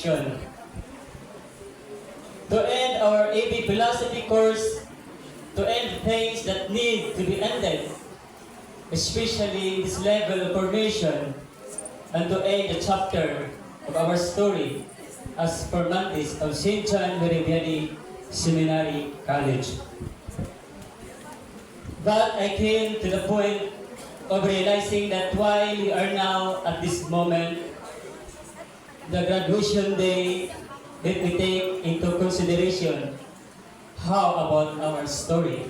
To end our AB philosophy course, to end things that need to be ended, especially this level of formation, and to end the chapter of our story as formantis of St. John Meridiani Seminary College. But I came to the point of realizing that while we are now at this moment, the graduation day, let me take into consideration how about our story.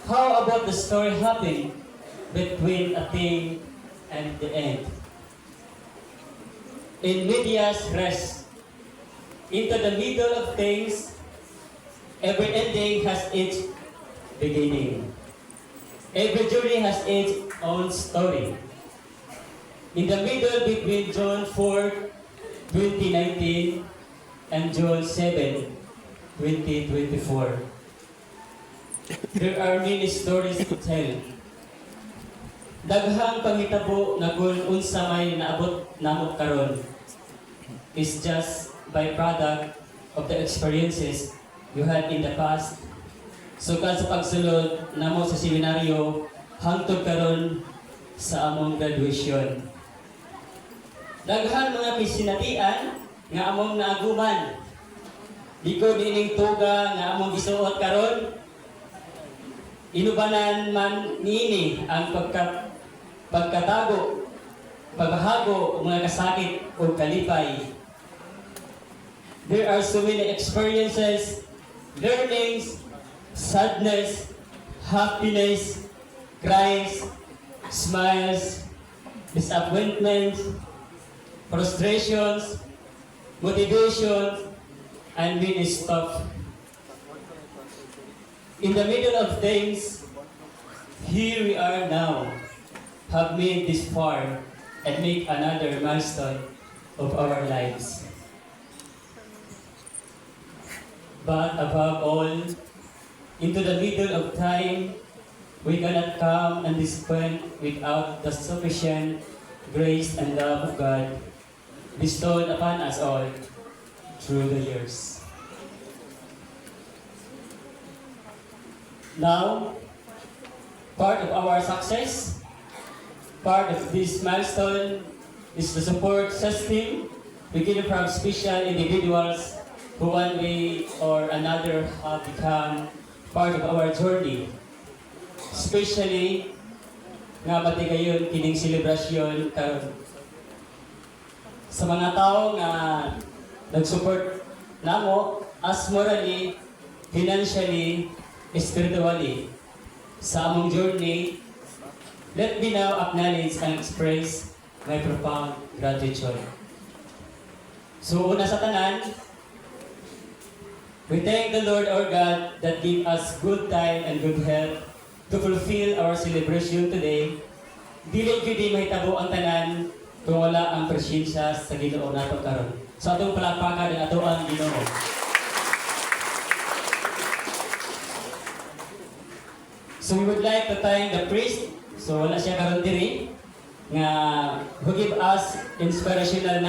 How about the story happening between a thing and the end? In medias res, into the middle of things, every ending has its beginning. Every journey has its own story. In the middle between June 4, 2019 and June 7, 2024, there are many stories to tell. Daghang panghitabo na kung unsa may naabot namo karon is just byproduct of the experiences you had in the past. Sukad sa pagsulod namo sa seminaryo hangtod karon sa among graduation. Daghan mga pisinatian nga among naaguman. Likod ining tuga nga among gisuot karon, inubanan man niini ang pagkatago, pagbahago, mga kasakit o kalipay. There are so many experiences, learnings, sadness, happiness, cries, smiles, disappointments, frustrations, motivations, and many stuff. In the middle of things, here we are now, have made this far and make another milestone of our lives. But above all, into the middle of time, we cannot come and this point without the sufficient grace and love of God bestowed upon us all through the years. Now, part of our success, part of this milestone is the support system we get from special individuals who one way or another have become part of our journey. Especially nga batigayon kining selebrasyon karon. Sa mga tao nga nag-support namo as morally, financially, spiritually sa among journey, let me now acknowledge and express my profound gratitude. So una sa tanan, we thank the Lord our God that gave us good time and good health to fulfill our celebration today. Dili gyud mahitabo ang tanan kung wala ang presensya sa Ginoo nato karon. So atong palakpakan ang ato ang Ginoo. So we would like to thank the priest, so wala siya karon diri, nga who give us inspirational knowledge